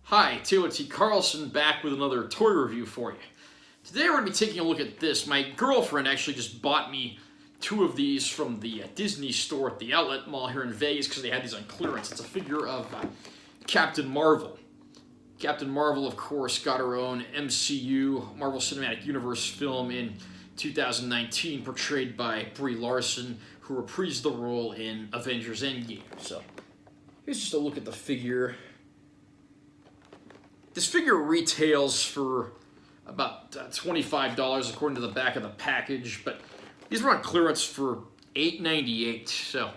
Hi, Taylor T. Carlson back with another toy review for you. Today we're going to be taking a look at this. My girlfriend actually just bought me two of these from the Disney store at the Outlet Mall here in Vegas because they had these on clearance. It's a figure of Captain Marvel. Captain Marvel, of course, got her own MCU, Marvel Cinematic Universe film in 2019, portrayed by Brie Larson, who reprised the role in Avengers Endgame. So, here's just a look at the figure. This figure retails for about $25 according to the back of the package, but these were on clearance for $8.98, so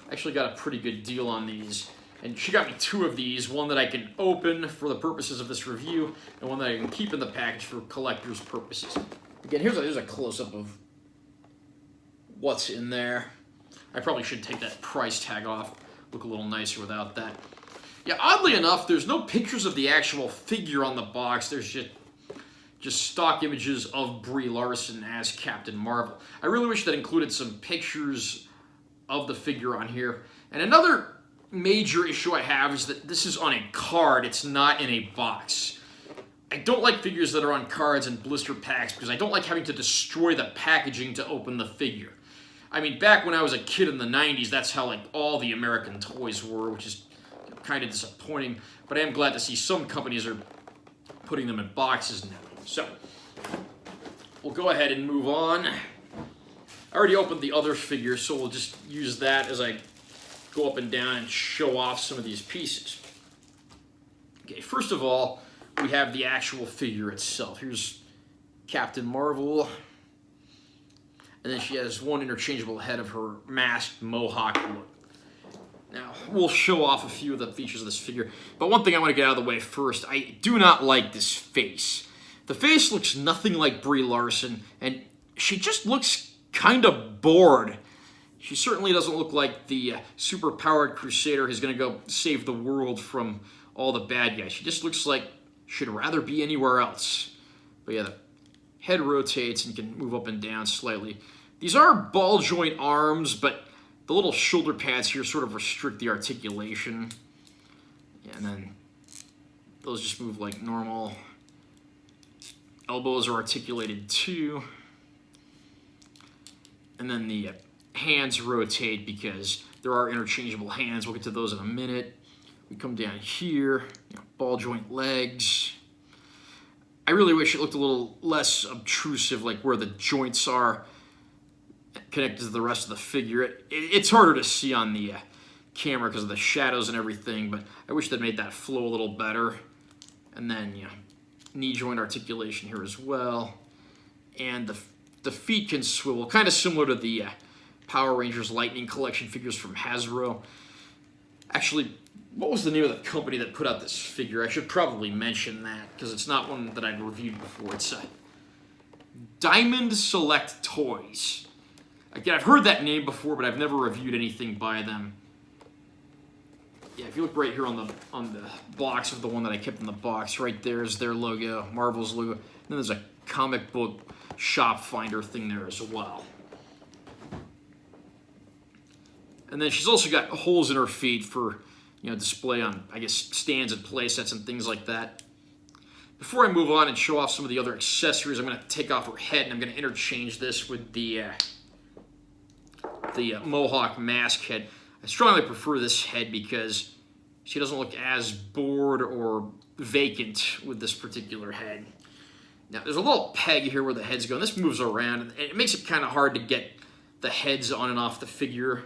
I actually got a pretty good deal on these. And she got me two of these, one that I can open for the purposes of this review, and one that I can keep in the package for collector's purposes. Again, here's a close-up of what's in there. I probably should take that price tag off, look a little nicer without that. Yeah, oddly enough, there's no pictures of the actual figure on the box. There's just stock images of Brie Larson as Captain Marvel. I really wish that included some pictures of the figure on here. And another major issue I have is that this is on a card. It's not in a box. I don't like figures that are on cards and blister packs because I don't like having to destroy the packaging to open the figure. I mean, back when I was a kid in the 90s, that's how like all the American toys were, which is kind of disappointing, but I am glad to see some companies are putting them in boxes now. So, we'll go ahead and move on. I already opened the other figure, so we'll just use that as I go up and down and show off some of these pieces. Okay, first of all, we have the actual figure itself. Here's Captain Marvel, and then she has one interchangeable head of her masked mohawk look. Now, we'll show off a few of the features of this figure, but one thing I want to get out of the way first, I do not like this face. The face looks nothing like Brie Larson, and she just looks kind of bored. She certainly doesn't look like the super-powered crusader who's going to go save the world from all the bad guys. She just looks like she'd rather be anywhere else. But yeah, the head rotates and can move up and down slightly. These are ball joint arms, but the little shoulder pads here sort of restrict the articulation. Yeah, and then those just move like normal. Elbows are articulated too. And then the hands rotate because there are interchangeable hands. We'll get to those in a minute. We come down here, ball joint legs. I really wish it looked a little less obtrusive, like where the joints are connected to the rest of the figure. It's harder to see on the camera because of the shadows and everything, but I wish they'd made that flow a little better. And then, knee joint articulation here as well. And the feet can swivel, kind of similar to the Power Rangers Lightning Collection figures from Hasbro. Actually, what was the name of the company that put out this figure? I should probably mention that because it's not one that I've reviewed before. It's Diamond Select Toys. Again, I've heard that name before, but I've never reviewed anything by them. Yeah, if you look right here on the box of the one that I kept in the box, right there is their logo, Marvel's logo. And then there's a comic book shop finder thing there as well. And then she's also got holes in her feet for, display on, I guess, stands and play sets and things like that. Before I move on and show off some of the other accessories, I'm going to take off her head and I'm going to interchange this with the mohawk mask head. I strongly prefer this head because she doesn't look as bored or vacant with this particular head. Now, there's a little peg here where the head's going. This moves around, and it makes it kind of hard to get the heads on and off the figure.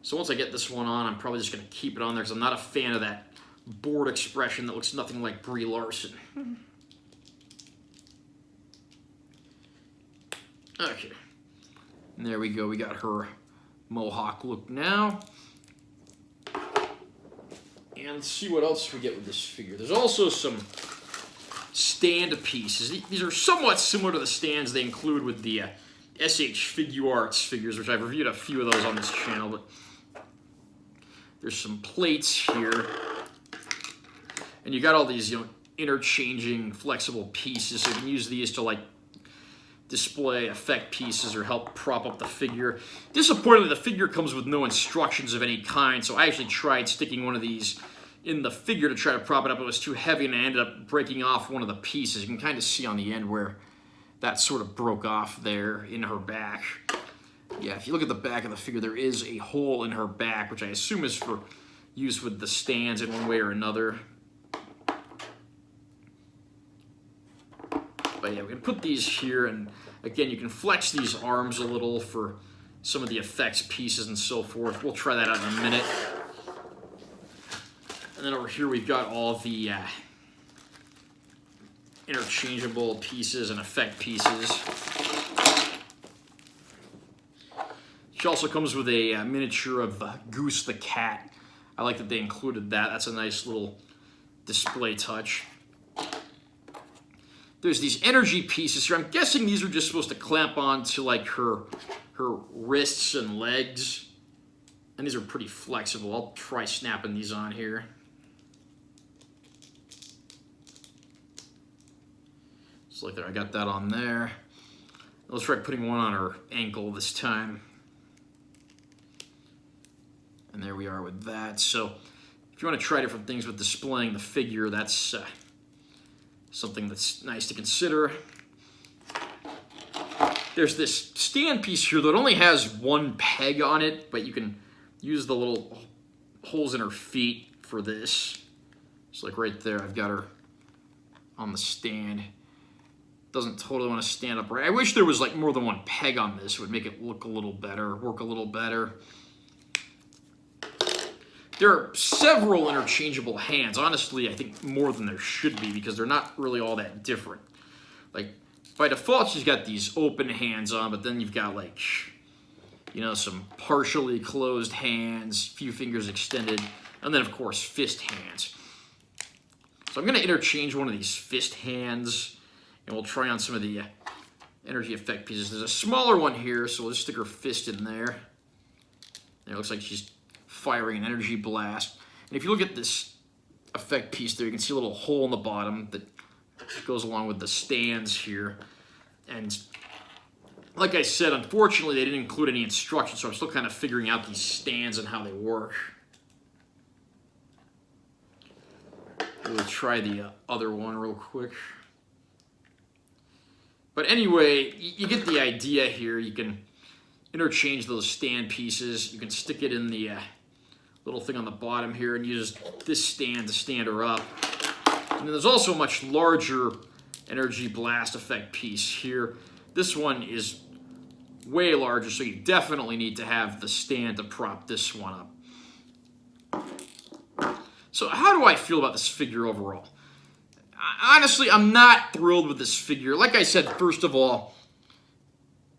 So once I get this one on, I'm probably just going to keep it on there because I'm not a fan of that bored expression that looks nothing like Brie Larson. Okay. And there we go. We got her mohawk look now. And let's see what else we get with this figure. There's also some stand pieces. These are somewhat similar to the stands they include with the SH Figuarts figures, which I've reviewed a few of those on this channel, but there's some plates here. And you got all these, interchanging flexible pieces, so you can use these to like display effect pieces or help prop up the figure. Disappointingly, the figure comes with no instructions of any kind, so I actually tried sticking one of these in the figure to try to prop it up. It was too heavy, and I ended up breaking off one of the pieces. You can kind of see on the end where that sort of broke off there in her back. Yeah, if you look at the back of the figure, there is a hole in her back, which I assume is for use with the stands in one way or another. But yeah, we can put these here, and again, you can flex these arms a little for some of the effects pieces and so forth. We'll try that out in a minute. And then over here, we've got all the interchangeable pieces and effect pieces. She also comes with a miniature of Goose the cat. I like that they included that. That's a nice little display touch. There's these energy pieces here. I'm guessing these are just supposed to clamp on to like her wrists and legs. And these are pretty flexible. I'll try snapping these on here. Just like there, I got that on there. Let's try putting one on her ankle this time. And there we are with that. So if you want to try different things with displaying the figure, that's something that's nice to consider. There's this stand piece here that only has one peg on it, but you can use the little holes in her feet for this. It's like right there, I've got her on the stand. Doesn't totally want to stand up right. I wish there was like more than one peg on this. It would make it look a little better, work a little better. There are several interchangeable hands. Honestly, I think more than there should be because they're not really all that different. Like, by default, she's got these open hands on, but then you've got, like, you know, some partially closed hands, few fingers extended, and then, of course, fist hands. So I'm going to interchange one of these fist hands, and we'll try on some of the energy effect pieces. There's a smaller one here, so we'll just stick her fist in there. And it looks like she's firing an energy blast. And if you look at this effect piece there, you can see a little hole in the bottom that goes along with the stands here. And like I said, unfortunately, they didn't include any instructions, so I'm still kind of figuring out these stands and how they work. We'll try the other one real quick. But anyway, you get the idea here. You can interchange those stand pieces. You can stick it in the little thing on the bottom here and use this stand to stand her up. And then there's also a much larger energy blast effect piece here. This one is way larger, so you definitely need to have the stand to prop this one up. So how do I feel about this figure overall? Honestly, I'm not thrilled with this figure. Like I said, first of all,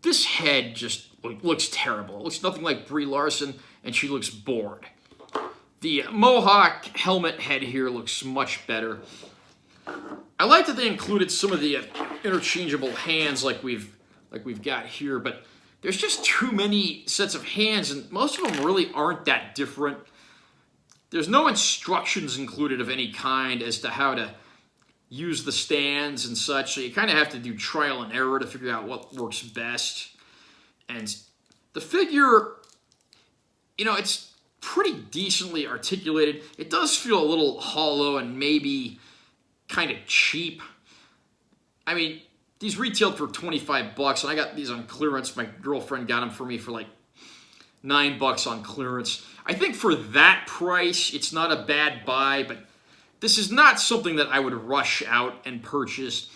this head just looks terrible. It looks nothing like Brie Larson, and she looks bored. The Mohawk helmet head here looks much better. I like that they included some of the interchangeable hands like we've got here, but there's just too many sets of hands, and most of them really aren't that different. There's no instructions included of any kind as to how to use the stands and such, so you kind of have to do trial and error to figure out what works best. And the figure, you know, it's pretty decently articulated. It does feel a little hollow and maybe kind of cheap. I mean, these retailed for 25 bucks, and I got these on clearance. My girlfriend got them for me for like $9 on clearance. I think for that price, it's not a bad buy, but this is not something that I would rush out and purchase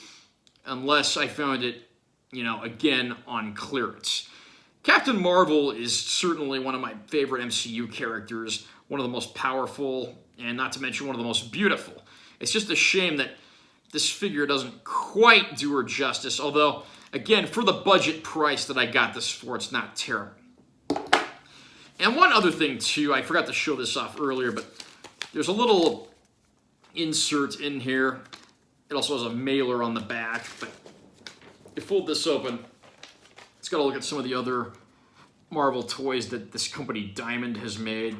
unless I found it, you know, again, on clearance. Captain Marvel is certainly one of my favorite MCU characters, one of the most powerful, and not to mention one of the most beautiful. It's just a shame that this figure doesn't quite do her justice, although, again, for the budget price that I got this for, it's not terrible. And one other thing, too, I forgot to show this off earlier, but there's a little insert in here. It also has a mailer on the back, but you fold this open, it's got to look at some of the other Marvel toys that this company Diamond has made.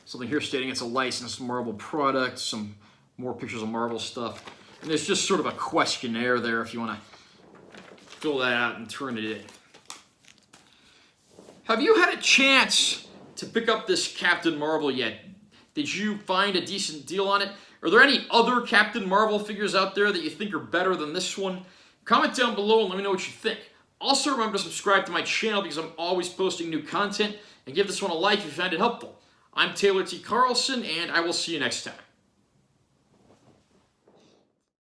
Something here stating it's a licensed Marvel product, some more pictures of Marvel stuff. And there's just sort of a questionnaire there if you want to fill that out and turn it in. Have you had a chance to pick up this Captain Marvel yet? Did you find a decent deal on it? Are there any other Captain Marvel figures out there that you think are better than this one? Comment down below and let me know what you think. Also, remember to subscribe to my channel because I'm always posting new content, and give this one a like if you find it helpful. I'm Taylor T. Carlson, and I will see you next time.